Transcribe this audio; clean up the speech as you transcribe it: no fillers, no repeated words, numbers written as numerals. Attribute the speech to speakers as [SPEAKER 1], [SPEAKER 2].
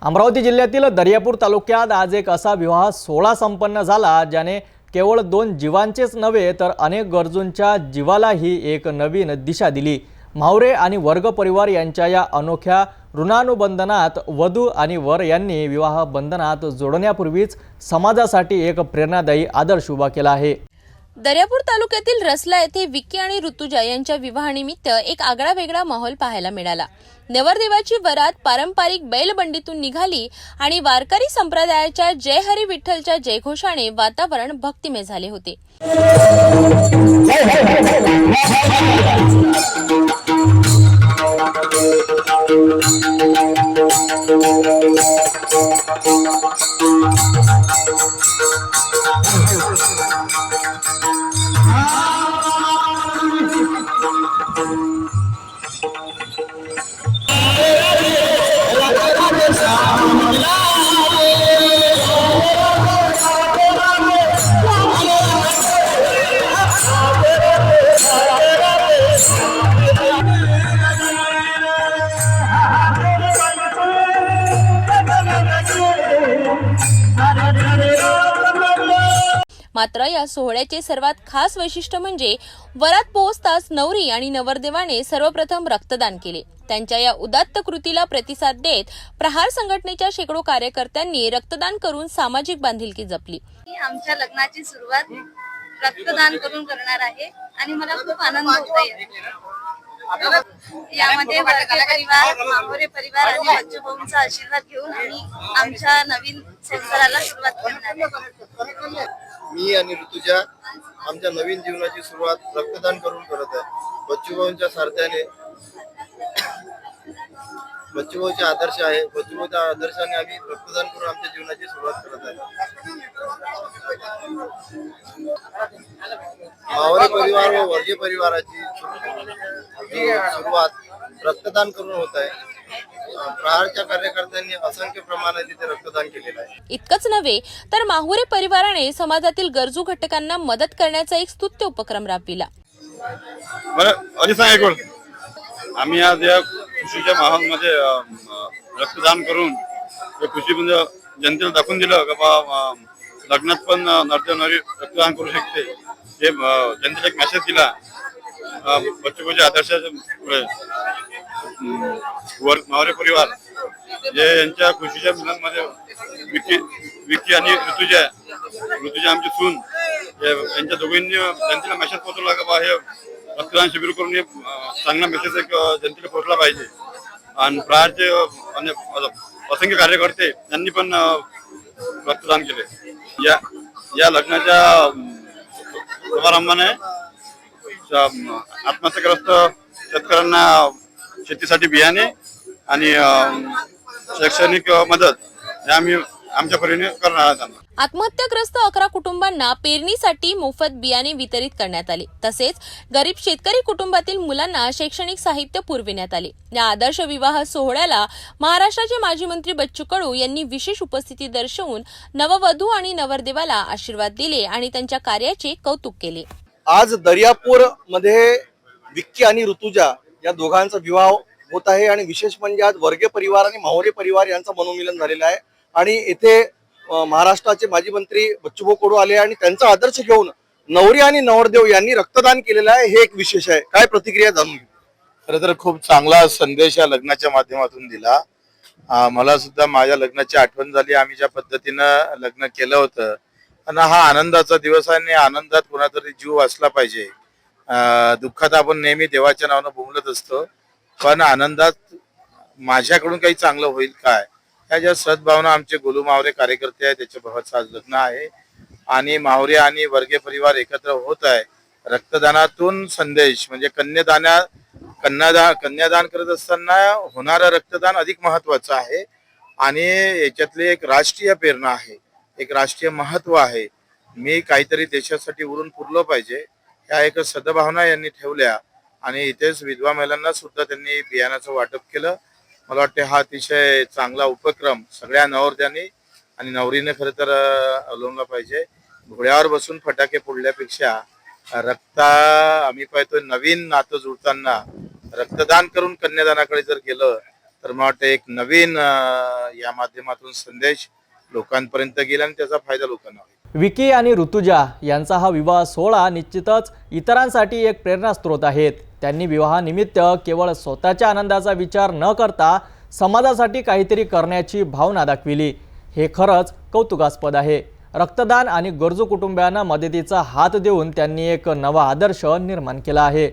[SPEAKER 1] अमरावती जिल्ह्यातील दर्यापूर तालुक्यात आज एक असा विवाह सोहळा संपन्न झाला ज्याने केवळ 2 जीवांचेच नव्हे तर अनेक गरजूंच्या जीवालाही एक नवीन दिशा दिली। म्हावरे आणि वर्ग परिवार यांच्या या अनोख्या ऋणानुबंधनात वधू आणि वर यांनी विवाह बंधनात जोडण्यापूर्वीच समाजासाठी एक प्रेरणादायी आदर्श उभा केला आहे।
[SPEAKER 2] दर्यापूर तालुक्यातील रसला येथे विक्की आणि ऋतुजा यांच्या विवाहानिमित्त एक आगळा वेगळा माहोल पाहायला मिळाला। नवरदेवाची वरात पारंपरिक बैलबंडीतून निघाली आणि वारकरी संप्रदायाच्या जय हरी विठ्ठलच्या जयघोषाने वातावरण भक्तिमय झाले होते। मात्र या सोहळ्याचे सर्वात खास वैशिष्ट्य म्हणजे वरात पोहोचताच नवरी आणि नवरदेवाने सर्वप्रथम रक्तदान केले। त्यांच्या या उदात्त कृतीला प्रतिसाद देत प्रहार संघटनेच्या शेकडो कार्यकर्त्यांनी रक्तदान करून सामाजिक बांधिलकी जपली।
[SPEAKER 3] आमच्या लग्नाची सुरुवात रक्तदान करून करणार आहे आणि मला खूप आनंद होतोय। यामध्ये वर्गे परिवार, म्हावरे परिवार आणि बच्चू भाऊंचा आशीर्वाद घेऊन आम्ही आमच्या नवीन संसाराला सुरुवात करणार आहे।
[SPEAKER 4] मी आणि ऋतुजा आमच्या नवीन जीवनाची सुरुवात रक्तदान करून करत आहे। बच्चू भाऊंच्या सारथ्याने बच्चू भाऊचे आदर्श आहे। बच्चू भाऊच्या आदर्शाने आम्ही रक्तदान करून आमच्या जीवनाची सुरुवात करत आहे। मावळे परिवार व वर्गीय परिवाराची सुरुवात रक्तदान करून होत आहे। प्रहारच्या कार्यकर्त्यांनी असंख्य प्रमाणात तिथे रक्तदान केलेलं आहे।
[SPEAKER 2] इतकंच नव्हे तर माहुरे परिवाराने समाजातील गरजू घटकांना मदत करण्याचा एक स्तुत्य उपक्रम राबविला।
[SPEAKER 5] आम्ही आज या खुशीच्या माहोलमध्ये रक्तदान करून खुशी म्हणजे जनतेला दाखवून दिलं की बा लग्नात पण नरदेव नवरी रक्तदान करू शकते। हे जनतेला एक मेसेज दिला। बच्चूभाऊच्या आदर्शाच्या मावरे परिवार जे यांच्या खुशीच्या मिलनमध्ये विक्की आणि ऋतुजा आमची सून यांच्या दोघांनी जनतेला मेसेज पोहोचवला की बा हे रक्तदान शिबिर करून चांगला मेसेज एक जनतेला पोहोचला पाहिजे। आणि प्रहारचे असंख्य कार्यकर्ते यांनी पण रक्तदान केले। या लग्नाच्या समारंभाने आत्महत्याग्रस्त शेतकऱ्यांना शेतीसाठी बियाणे आणि शैक्षणिक मदत हे आम्ही आमच्या परीने करणार आहोत।
[SPEAKER 2] आत्महत्याग्रस्त 11 कुटुंबांना पेरणीसाठी मोफत बियाणे वितरित करण्यात आले। तसेच गरीब शेतकरी कुटुंबातील मुलांना शैक्षणिक साहित्य पुरविण्यात आले। या आदर्श विवाह सोहळ्याला महाराष्ट्राचे माजी मंत्री बच्चू कडू यांनी विशेष उपस्थिती दर्शवून नववधू आणि नवरदेवाला आशीर्वाद दिले आणि त्यांच्या कार्याचे कौतुक केले।
[SPEAKER 6] आज दर्यापूर मध्ये विक्की आणि ऋतुजा या दोघांचा विवाह होत आहे आणि विशेष म्हणजे आज वर्गीय परिवार आणि मावळे परिवार यांचं मनोमिलन झालेलं आहे आणि येथे महाराष्ट्राचे माजी मंत्री बच्चूभाऊ कडू आले आणि त्यांचा आदर्श घेऊन नवरी आणि नवरदेव यांनी रक्तदान केलेलं आहे। हे एक विशेष आहे। काय प्रतिक्रिया जाणून घेऊ।
[SPEAKER 5] खरं तर खूप चांगला संदेश या लग्नाच्या माध्यमातून दिला। मला सुद्धा माझ्या लग्नाची आठवण झाली। आम्ही ज्या पद्धतीनं लग्न केलं होतं आणि हा आनंदाचा दिवस आहे आणि आनंदात कोणातरी जीव वाचला पाहिजे। दुःखात आपण नेहमी देवाच्या नावानं बोंबलत असतो, पण आनंदात माझ्याकडून काही चांगलं होईल काय या ज्या सद्भावना आमचे गोलू मावरे कार्यकर्ते आहेत त्याच्या भावाचं आज लग्न आहे आणि मावरे आणि वर्गीय परिवार एकत्र होत आहे। रक्तदानातून संदेश म्हणजे कन्यादान करत असताना होणारं रक्तदान अधिक महत्वाचं आहे आणि याच्यातले एक राष्ट्रीय प्रेरणा आहे, एक राष्ट्रीय महत्व आहे। मी काहीतरी देशासाठी उरून पुरलो पाहिजे ह्या एक सद्भावना यांनी ठेवल्या आणि इथेच विधवा महिलांना सुद्धा त्यांनी बियाणाचं वाटप केलं। मला वाटते हा अतिशय चांगला उपक्रम सगळ्या नवरदेवांनी आणि नवरीने खरं तर अवलंबला पाहिजे। घोड्यावर बसून फटाके फोडल्यापेक्षा आम्ही पाहतोय नवीन नातं जुळताना रक्तदान करून कन्यादानाकडे जर गेलं तर मला वाटतं एक नवीन या माध्यमातून संदेश लोकांपर्यंत गेला आणि त्याचा फायदा लोकांना होईल.
[SPEAKER 1] विकी आणि ऋतुजा यांचा हा विवाह सोहळा निश्चितच इतरांसाठी एक प्रेरणास्त्रोत आहेत. त्यांनी विवाहानिमित्त केवळ स्वतःच्या आनंदाचा विचार न करता समाजासाठी काहीतरी करण्याची भावना दाखविली. हे खरंच कौतुकास्पद आहे. रक्तदान आणि गरजू कुटुंबियांना मदतीचा हात देऊन त्यांनी एक नवा आदर्श निर्माण केला आहे.